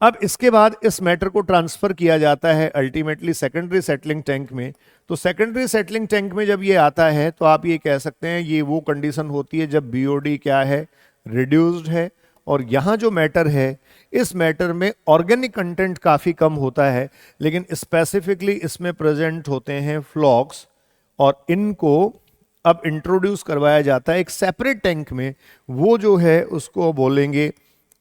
अब इसके बाद इस मैटर को ट्रांसफर किया जाता है अल्टीमेटली सेकेंडरी सेटलिंग टैंक में। तो सेकेंडरी सेटलिंग टैंक में जब ये आता है तो आप ये कह सकते हैं ये वो कंडीशन होती है जब बीओडी क्या है, रिड्यूस्ड है, और यहां जो मैटर है इस मैटर में ऑर्गेनिक कंटेंट काफी कम होता है, लेकिन स्पेसिफिकली इसमें प्रेजेंट होते हैं फ्लॉक्स, और इनको अब इंट्रोड्यूस करवाया जाता है एक सेपरेट टैंक में। वो जो है उसको बोलेंगे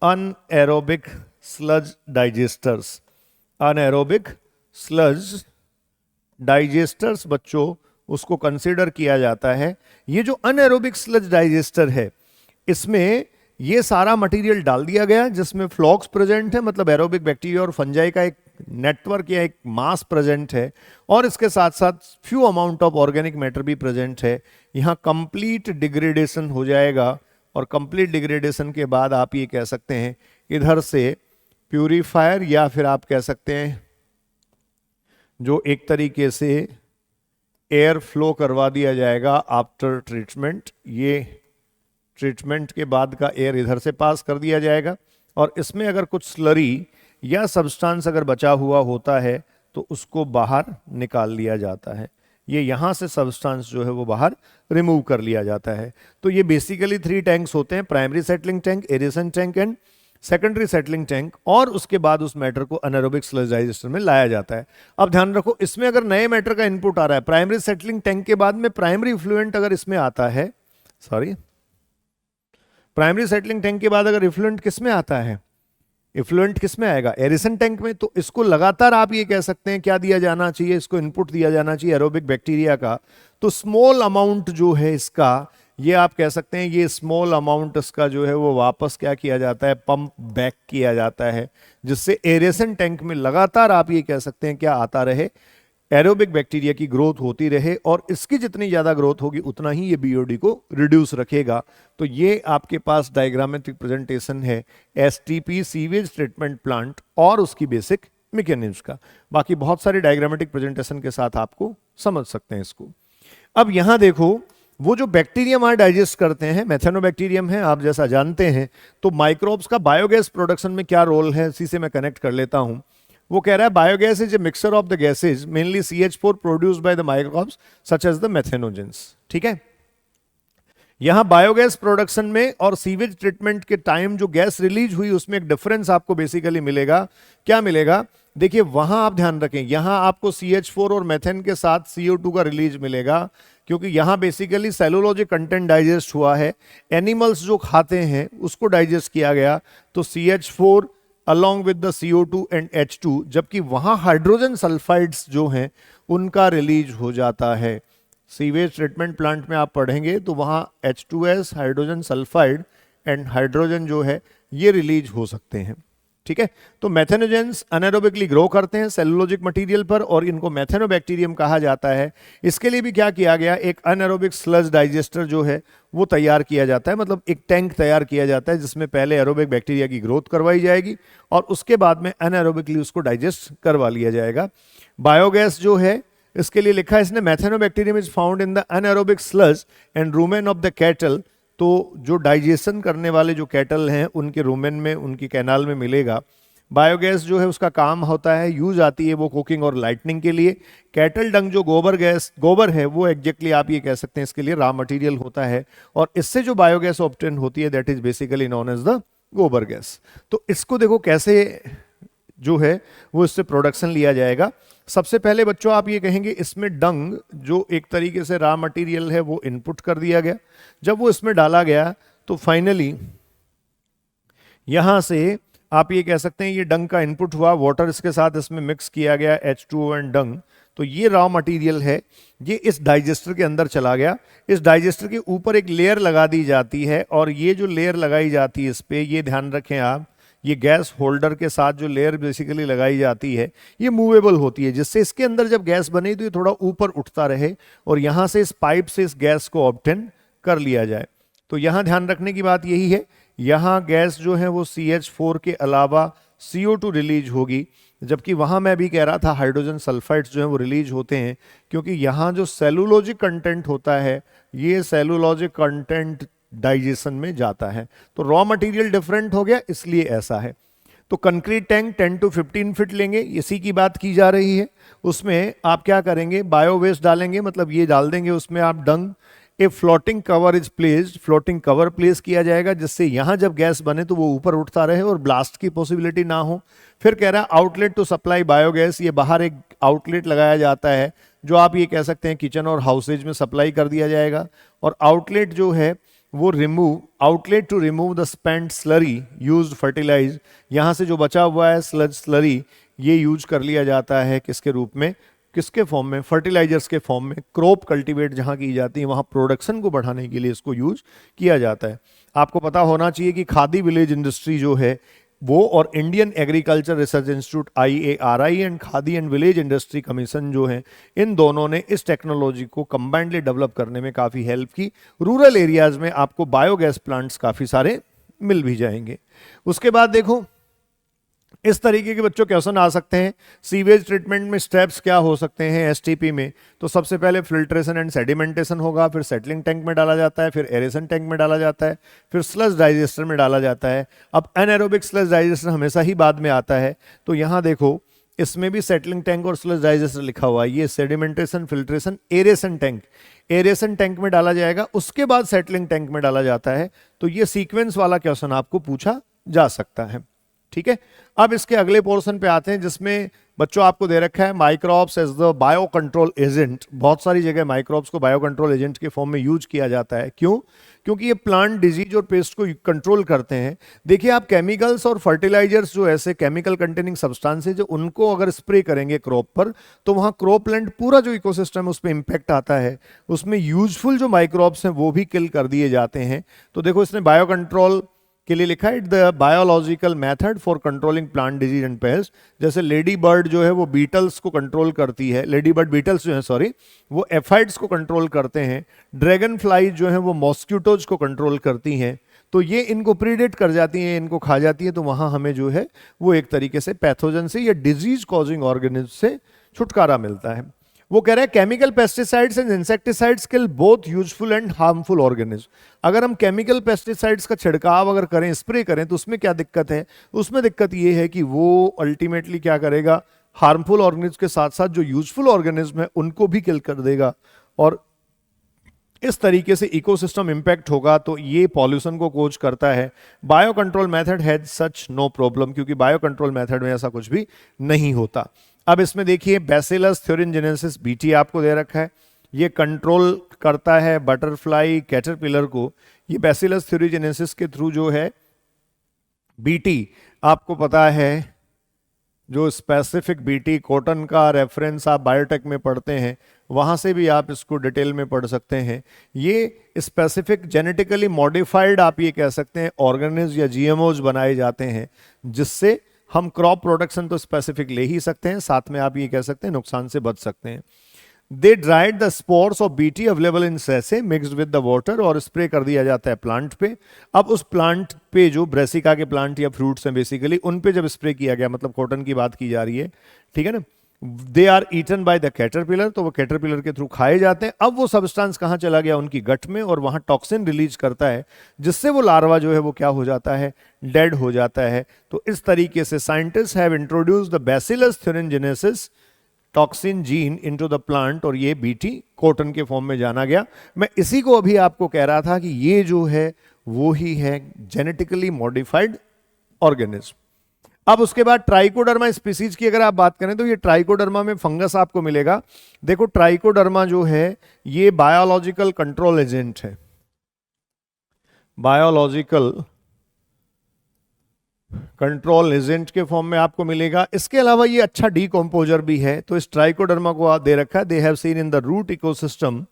anaerobic sludge digesters. Anaerobic sludge digesters बच्चों उसको कंसीडर किया जाता है। ये जो अनएरोबिक स्लज डाइजेस्टर है इसमें ये सारा मटेरियल डाल दिया गया जिसमें फ्लॉक्स प्रेजेंट है, मतलब एरोबिक बैक्टीरिया और फंजाई का एक नेटवर्क या एक मास प्रेजेंट है, और इसके साथ साथ few amount of organic matter भी प्रेजेंट है। यहाँ कंप्लीट डिग्रेडेशन हो जाएगा, और कंप्लीट डिग्रेडेशन के बाद आप ये कह सकते हैं इधर से प्यूरिफायर या फिर आप कह सकते हैं जो एक तरीके से एयर फ्लो करवा दिया जाएगा आफ्टर ट्रीटमेंट। ये ट्रीटमेंट के बाद का एयर इधर से पास कर दिया जाएगा, और इसमें अगर कुछ स्लरी या सब्सटेंस अगर बचा हुआ होता है तो उसको बाहर निकाल लिया जाता है। ये यहाँ से सब्सटेंस जो है वो बाहर रिमूव कर लिया जाता है। तो ये बेसिकली 3 टैंक्स होते हैं, primary settling tank, aeration tank and secondary settling tank, और उसके बाद उस मैटर को अनएरोबिक स्लज डाइजेस्टर में लाया जाता है। अब ध्यान रखो इसमें अगर नए मैटर का इनपुट आ रहा है, प्राइमरी सेटलिंग टैंक के बाद में प्राइमरी इफ्लुएंट अगर इसमें आता है, प्राइमरी सेटलिंग टैंक के बाद अगर इफ्लुएंट किस में आता है, इफ्लुएंट किस में आएगा, एरेशन टैंक में। तो इसको लगातार आप ये कह सकते हैं क्या दिया जाना चाहिए, इसको इनपुट दिया जाना चाहिए एरोबिक बैक्टीरिया का। तो स्मॉल अमाउंट जो है इसका, ये आप कह सकते हैं ये स्मॉल अमाउंट इसका जो है वो वापस क्या किया जाता है, पंप बैक किया जाता है, जिससे एरेशन टैंक में लगातार आप ये कह सकते हैं क्या आता रहे, एरोबिक बैक्टीरिया की ग्रोथ होती रहे, और इसकी जितनी ज्यादा ग्रोथ होगी उतना ही ये बीओडी को रिड्यूस रखेगा। तो ये आपके पास डायग्रामेटिक प्रेजेंटेशन है एसटीपी सीवेज ट्रीटमेंट प्लांट और उसकी बेसिक मैकेनिज्म का। बाकी बहुत सारे डायग्रामेटिक प्रेजेंटेशन के साथ आपको समझ सकते हैं इसको। अब यहां देखो वो जो बैक्टीरिया वहां डाइजेस्ट करते हैं मेथेनोबैक्टीरियम है, आप जैसा जानते हैं। तो माइक्रोब्स का बायोगैस प्रोडक्शन में क्या रोल है, इसी से मैं कनेक्ट कर लेता हूं। वो कह रहा है biogas is a mixture of the gases mainly CH4 produced by the microbes such as the methanogens. ठीक है, यहां बायोगैस प्रोडक्शन में और सीवेज ट्रीटमेंट के टाइम जो गैस रिलीज हुई उसमें एक डिफरेंस आपको बेसिकली मिलेगा। क्या मिलेगा, देखिए वहां आप ध्यान रखें, यहां आपको CH4 और मेथेन के साथ CO2 का रिलीज मिलेगा, क्योंकि यहां बेसिकली सेलुलोजिक कंटेंट डाइजेस्ट हुआ है, एनिमल्स जो खाते हैं उसको डाइजेस्ट किया गया, तो CH4 along with the CO2 and H2, जबकि वहां हाइड्रोजन सल्फाइड्स जो हैं उनका रिलीज हो जाता है। सीवेज ट्रीटमेंट प्लांट में आप पढ़ेंगे तो वहां H2S hydrogen sulphide and hydrogen जो है ये रिलीज हो सकते हैं। ठीक है। तो मैथेनोजेंस अनारोबिकली ग्रो करते हैं सेलुलोजिक मटेरियल पर और इनको मैथेनोबैक्टीरियम कहा जाता है। इसके लिए भी क्या किया गया, एक अनारोबिक स्लज डाइजेस्टर जो है वो तैयार किया जाता है, मतलब एक टैंक तैयार किया जाता है जिसमें पहले एरोबिक बैक्टीरिया की ग्रोथ करवाई जाएगी और उसके बाद में अनारोबिकली उसको डाइजेस्ट करवा लिया जाएगा। बायोगैस जो है इसके लिए लिखा है इसने, methanobacterium is found in the anaerobic sludge and rumen of the cattle. तो जो डाइजेशन करने वाले जो कैटल हैं उनके रूमेन में, उनकी कैनाल में मिलेगा। बायोगैस जो है उसका काम होता है, यूज आती है वो कुकिंग और लाइटनिंग के लिए। कैटल डंग जो गोबर है वो एग्जैक्टली आप ये कह सकते हैं इसके लिए रॉ मटेरियल होता है और इससे जो बायोगैस ऑब्टेन होती है that is basically known as the gobar gas. तो इसको देखो कैसे जो है वो इससे प्रोडक्शन लिया जाएगा। सबसे पहले बच्चों आप ये कहेंगे इसमें डंग जो एक तरीके से रॉ मटेरियल है वो इनपुट कर दिया गया। जब वो इसमें डाला गया तो फाइनली यहां से आप ये कह सकते हैं ये डंग का इनपुट हुआ, वाटर इसके साथ इसमें मिक्स किया गया H2O एंड डंग। तो ये रॉ मटेरियल है, ये इस डाइजेस्टर के अंदर चला गया। इस डाइजेस्टर के ऊपर एक लेयर लगा दी जाती है और ये जो लेयर लगाई जाती है इस पे, ये ध्यान रखें आप, ये गैस होल्डर के साथ जो लेयर बेसिकली लगाई जाती है ये मूवेबल होती है, जिससे इसके अंदर जब गैस बने तो ये थोड़ा ऊपर उठता रहे और यहां से इस पाइप से इस गैस को ऑब्टेन कर लिया जाए। तो यहां ध्यान रखने की बात यही है, यहां गैस जो है वो CH4 के अलावा CO2 रिलीज होगी, जबकि वहां मैं भी कह रहा था हाइड्रोजन सल्फाइड्स जो है वो रिलीज होते हैं, क्योंकि यहां जो सेलुलोजिक कंटेंट होता है ये सेलुलोजिक कंटेंट डाइजेशन में जाता है। तो रॉ मटेरियल डिफरेंट हो गया इसलिए ऐसा है। तो कंक्रीट टैंक 10 to 15 फीट लेंगे, इसी की बात की जा रही है। उसमें आप क्या करेंगे, बायो वेस्ट डालेंगे, मतलब ये डाल देंगे उसमें आप dung. A floating cover is placed, floating cover place किया जाएगा जिससे यहां जब गैस बने तो वो ऊपर उठता रहे और ब्लास्ट की पॉसिबिलिटी ना हो। फिर कह रहा है आउटलेट टू सप्लाई बायोगैस, ये बाहर एक आउटलेट लगाया जाता है जो आप ये कह सकते हैं किचन और हाउसेज में सप्लाई कर दिया जाएगा। और आउटलेट जो है वो outlet to remove the spent slurry used fertilize, यहां से जो बचा हुआ है स्लज स्लरी ये यूज कर लिया जाता है किसके रूप में, किसके फॉर्म में, फर्टिलाइजर्स के फॉर्म में। क्रॉप कल्टीवेट जहां की जाती है वहां प्रोडक्शन को बढ़ाने के लिए इसको यूज किया जाता है। आपको पता होना चाहिए कि खादी विलेज इंडस्ट्री जो है वो और Indian agriculture research institute IARI and khadi and village industry commission जो है, इन दोनों ने इस टेक्नोलॉजी को कंबाइंडली डेवलप करने में काफ़ी हेल्प की। रूरल एरियाज में आपको बायोगैस प्लांट्स काफ़ी सारे मिल भी जाएंगे। उसके बाद देखो इस तरीके के बच्चों क्वेश्चन आ सकते हैं, सीवेज ट्रीटमेंट में स्टेप्स क्या हो सकते हैं STP में। तो सबसे पहले फिल्ट्रेशन एंड सेडिमेंटेशन होगा, फिर सेटलिंग टैंक में डाला जाता है, फिर एरेशन टैंक में डाला जाता है, फिर स्लज डाइजेस्टर में डाला जाता है। अब एनारोबिक स्लज डाइजेस्टर हमेशा ही बाद में आता है, तो यहाँ देखो इसमें भी सेटलिंग टैंक और स्लज डाइजेस्टर लिखा हुआ है। ये sedimentation, filtration, aeration tank, aeration tank में डाला जाएगा, उसके बाद सेटलिंग टैंक में डाला जाता है। तो ये सीक्वेंस वाला क्वेश्चन आपको पूछा जा सकता है, ठीक है। अब इसके अगले पोर्शन पे आते हैं जिसमें बच्चों आपको दे रखा है microbes as the bio control agent. बहुत सारी जगह माइक्रोब्स को बायो कंट्रोल एजेंट के फॉर्म में यूज किया जाता है। क्यों? क्योंकि ये प्लांट डिजीज और पेस्ट को कंट्रोल करते हैं। देखिए आप केमिकल्स और फर्टिलाइजर्स जो ऐसे केमिकल कंटेनिंग सब्सटेंसेज जो उनको अगर स्प्रे करेंगे क्रॉप पर तो वहाँ क्रॉपलैंड पूरा जो इकोसिस्टम है उस पर इंपैक्ट आता है, उसमें यूजफुल जो माइक्रोब्स हैं वो भी किल कर दिए जाते हैं। तो देखो इसने बायो कंट्रोल के लिए लिखा है the biological method for controlling plant disease and paste. जैसे लेडी बर्ड जो है वो बीटल्स को कंट्रोल करती है, लेडी बर्ड बीटल्स जो है सॉरी वो एफाइड्स को कंट्रोल करते हैं। ड्रैगन फ्लाई जो है वो मॉस्क्यूटोज को कंट्रोल करती हैं। तो ये इनको प्रीडेट कर जाती हैं, इनको खा जाती है, तो वहाँ हमें जो है वो एक तरीके से पैथोजन से या डिजीज कॉजिंग ऑर्गेनिज्म से छुटकारा मिलता है। वो कह रहे हैं chemical pesticides and insecticides kill both useful and harmful organism. अगर हम केमिकल पेस्टिसाइड्स का छिड़काव अगर करें, स्प्रे करें, तो उसमें क्या दिक्कत है? उसमें दिक्कत ये है कि वो अल्टीमेटली क्या करेगा, हार्मफुल ऑर्गेनिज्म के साथ साथ जो यूजफुल ऑर्गेनिज्म है उनको भी किल कर देगा और इस तरीके से इकोसिस्टम इंपैक्ट होगा। तो ये पॉल्यूशन को कोज करता है। Bio control method has such no problem, क्योंकि बायो कंट्रोल मेथड में ऐसा कुछ भी नहीं होता। अब इसमें देखिए बैसिलस थ्यूरिनजेनेसिस BT आपको दे रखा है, ये कंट्रोल करता है बटरफ्लाई कैटरपिलर को। ये बैसिलस थ्यूरिनजेनेसिस के थ्रू जो है BT आपको पता है, जो स्पेसिफिक BT कॉटन का रेफरेंस आप बायोटेक में पढ़ते हैं वहां से भी आप इसको डिटेल में पढ़ सकते हैं। ये स्पेसिफिक जेनेटिकली मॉडिफाइड आप ये कह सकते हैं ऑर्गेनिज्म या GMOs बनाए जाते हैं जिससे हम क्रॉप प्रोडक्शन तो स्पेसिफिक ले ही सकते हैं, साथ में आप ये कह सकते हैं नुकसान से बच सकते हैं। They dried the spores of BT available in sachet mixed with the water, और स्प्रे कर दिया जाता है प्लांट पे। अब उस प्लांट पे जो ब्रेसिका के प्लांट या फ्रूट्स हैं बेसिकली, उन पे जब स्प्रे किया गया, मतलब कॉटन की बात की जा रही है, ठीक है ना, they are eaten by the caterpillar, तो वो कैटरपिलर के थ्रू खाए जाते हैं। अब वो सब्सटेंस कहाँ चला गया, उनकी गट में, और वहां टॉक्सिन रिलीज करता है, जिससे वो लार्वा जो है वो क्या हो जाता है, डेड हो जाता है। तो इस तरीके से scientist have introduced the bacillus thuringiensis toxin gene into the plant, और ये बीटी कॉटन के फॉर्म में जाना गया। मैं इसी को अभी आपको कह रहा था कि ये जो है वो ही है जेनेटिकली मॉडिफाइड ऑर्गेनिज्म। अब उसके बाद ट्राइकोडर्मा स्पीसीज की अगर आप बात करें तो ये ट्राइकोडर्मा में फंगस आपको मिलेगा। देखो ट्राइकोडर्मा जो है ये बायोलॉजिकल कंट्रोल एजेंट है, बायोलॉजिकल कंट्रोल एजेंट के फॉर्म में आपको मिलेगा। इसके अलावा ये अच्छा डीकम्पोजर भी है। तो इस ट्राइकोडर्मा को दे रखा है, they have seen in the root ecosystem,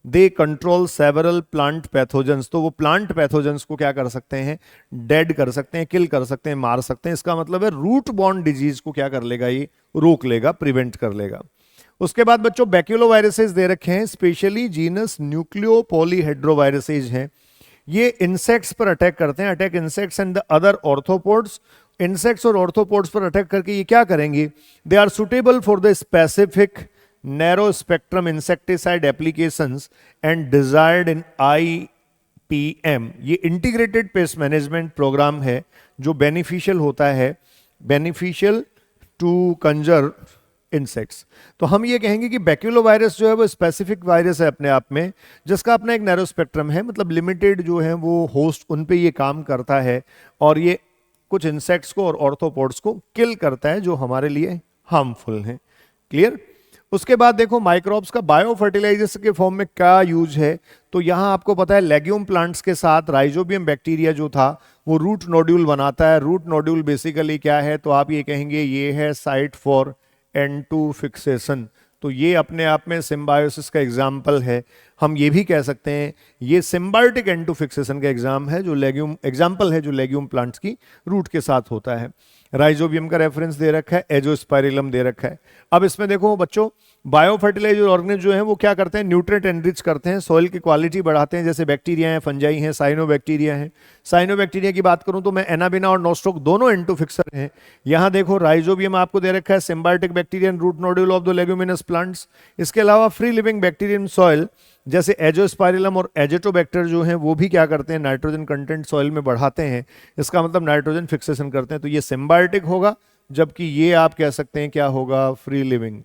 they control several plant pathogens. तो वो प्लांट पैथोजेंस को क्या कर सकते हैं, डेड कर सकते हैं, किल कर सकते हैं, मार सकते हैं। इसका मतलब है रूट बॉर्न डिजीज को क्या कर लेगा, ये रोक लेगा, प्रिवेंट कर लेगा। उसके बाद बच्चों बैक्यूलोवायरसेस दे रखे हैं, स्पेशली जीनस न्यूक्लियोपॉलीहेड्रोवायरसेज हैं। ये इंसेक्ट्स पर अटैक करते हैं, attack insects and the other arthropods. Insects और ऑर्थोपोड्स पर अटैक करके ये क्या करेंगे, they are suitable for the specific narrow spectrum insecticide applications and desired in IPM। ये इंटीग्रेटेड पेस्ट मैनेजमेंट प्रोग्राम है जो बेनिफिशियल होता है, बेनिफिशियल टू कंजर्व इंसेक्ट्स। तो हम ये कहेंगे कि बैक्यूलोवायरस जो है वो स्पेसिफिक वायरस है अपने आप में, जिसका अपना एक नैरो स्पेक्ट्रम है, मतलब लिमिटेड जो है वो होस्ट उन पे ये काम करता है, और ये कुछ इंसेक्ट्स को और ऑर्थोपोड्स को किल करता है जो हमारे लिए हार्मफुल हैं। क्लियर। उसके बाद देखो माइक्रोब्स का बायो फर्टिलाइजर्स के फॉर्म में क्या यूज है। तो यहां आपको पता है लेग्यूम प्लांट्स के साथ राइजोबियम बैक्टीरिया जो था वो रूट नोड्यूल बनाता है। रूट नोड्यूल बेसिकली क्या है, तो आप ये कहेंगे ये है साइट फॉर N2 फिक्सेशन। तो ये अपने आप में सिम्बायोसिस का एग्जाम्पल है। हम ये भी कह सकते हैं ये सिम्बायोटिक N2 फिक्सेशन का एग्जाम्पल है जो लेग्यूम प्लांट्स की रूट के साथ होता है। राइजोबियम का रेफरेंस दे रखा है, एजोस्पाइरिलम दे रखा है। अब इसमें देखो बच्चों बायो फर्टिलाइजर ऑर्गेनिज्म जो है वो क्या करते हैं, न्यूट्रिएंट एनरिच करते हैं, सॉइल की क्वालिटी बढ़ाते हैं, जैसे बैक्टीरिया हैं, फंजाई हैं, साइनोबैक्टीरिया हैं। साइनोबैक्टीरिया की बात करूं तो मैं एनाबिना और नोस्टोक दोनों N2 फिक्सर हैं। यहां देखो राइजोबियम आपको दे रखा है, symbiotic bacteria in root nodule of the leguminous plants. इसके अलावा फ्री लिविंग बैक्टीरियन सॉइल जैसे एजोस्पाइरिलम और एजेटोबैक्टर जो हैं वो भी क्या करते हैं, नाइट्रोजन कंटेंट सॉइल में बढ़ाते हैं। इसका मतलब नाइट्रोजन फिक्सेशन करते हैं। तो ये सिम्बायोटिक होगा, जबकि ये आप कह सकते हैं क्या होगा, फ्री लिविंग।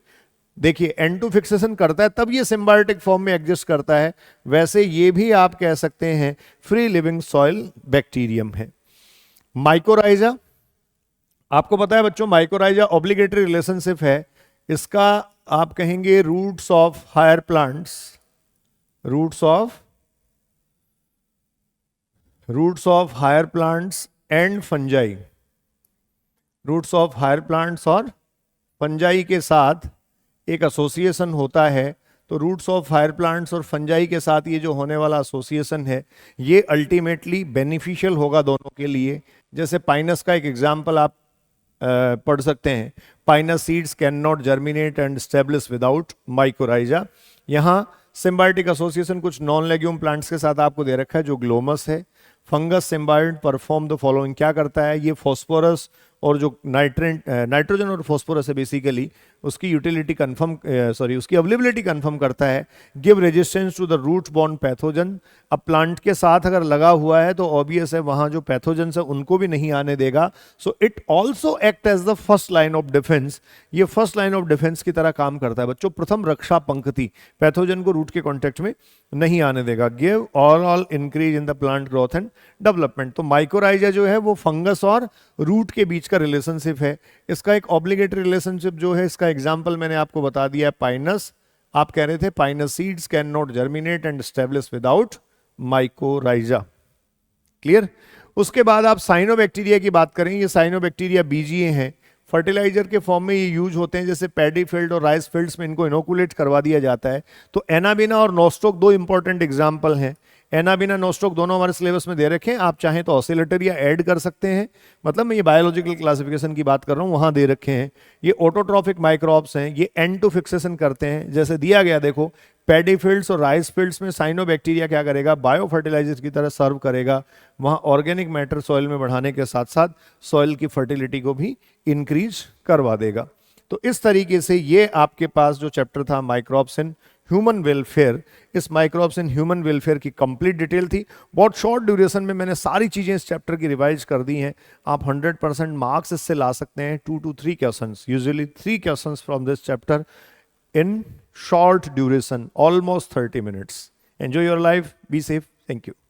देखिए N2 फिक्सेशन करता है तब ये सिम्बायोटिक फॉर्म में एग्जिस्ट करता है, वैसे ये भी आप कह सकते हैं फ्री लिविंग सॉइल बैक्टीरियम है। माइकोराइजा आपको पता है बच्चों, माइकोराइजा ऑब्लिगेटरी रिलेशनशिप है इसका। आप कहेंगे roots of higher plants, roots of higher plants and fungi, roots of higher plants और फंजाई के साथ एक एसोसिएशन होता है। तो रूट्स ऑफ हायर प्लांट्स और फंजाई के साथ ये जो होने वाला एसोसिएशन है ये अल्टीमेटली बेनिफिशियल होगा दोनों के लिए। जैसे पाइनस का एक एग्जाम्पल आप पढ़ सकते हैं, Pinus seeds can not germinate and establish without mycorrhiza. यहाँ सिम्बायोटिक एसोसिएशन कुछ नॉन लेग्यूम प्लांट्स के साथ आपको दे रखा है जो ग्लोमस है। Fungus symbiote perform the following, क्या करता है ये, फॉस्फोरस और जो नाइट्रोजन और फॉस्फोरस है बेसिकली उसकी यूटिलिटी कंफर्म, उसकी अवेलेबिलिटी कंफर्म करता है। Give resistance to the root borne pathogen. अब प्लांट के साथ अगर लगा हुआ है तो ऑब्वियस है वहां जो पैथोजन है उनको भी नहीं आने देगा। So it also act as the first line of defence. ये फर्स्ट लाइन ऑफ डिफेंस की तरह काम करता है बच्चों, प्रथम रक्षा पंक्ति, पैथोजन को रूट के कॉन्टेक्ट में नहीं आने देगा। Give overall increase in the plant growth and development. तो माइकोराइजा जो है वो फंगस और रूट के बीच का रिलेशनशिप है। इसका एक ऑब्लिगेटरी रिलेशनशिप जो है, इसका एग्जांपल मैंने आपको बता दिया है, पाइनस। आप कह रहे थे Pinus seeds can not germinate and establish without mycorrhiza. Clear. उसके बाद आप साइनोबैक्टीरिया की बात करें, ये साइनोबैक्टीरिया बीजीए हैं, फर्टिलाइजर के फॉर्म में ये यूज होते हैं, जैसे पैडी फील्ड और राइस फील्ड्स में इनको इनोकुलेट करवा दिया जाता है। तो एनाबिना और नोस्टोक दो इंपॉर्टेंट एग्जाम्पल हैं। एनाबिना नोस्टोक दोनों हमारे सिलेबस में दे रखे हैं, आप चाहें तो ऑसिलेटर या ऐड कर सकते हैं, मतलब मैं ये बायोलॉजिकल क्लासिफिकेशन की बात कर रहा हूँ, वहाँ दे रखे हैं। ये ऑटोट्रॉफिक माइक्रोब्स हैं, ये एंड टू फिक्सेशन करते हैं, जैसे दिया गया देखो पैडी फील्ड्स और राइस फील्ड्स में साइनोबैक्टीरिया क्या करेगा, बायो फर्टिलाइजर की तरह सर्व करेगा, वहाँ ऑर्गेनिक मैटर सॉइल में बढ़ाने के साथ साथ सॉइल की फर्टिलिटी को भी इंक्रीज करवा देगा। तो इस तरीके से ये आपके पास जो चैप्टर था माइक्रोब्स इन ह्यूमन वेलफेयर, इस माइक्रोब्स इन ह्यूमन वेलफेयर की कंप्लीट डिटेल थी। बहुत शॉर्ट ड्यूरेशन में मैंने सारी चीज़ें इस चैप्टर की रिवाइज कर दी हैं। आप 100% मार्क्स इससे ला सकते हैं, 2 to 3 questions, usually 3 questions from this chapter in short duration, almost 30 minutes. Enjoy your life. Be safe. Thank you.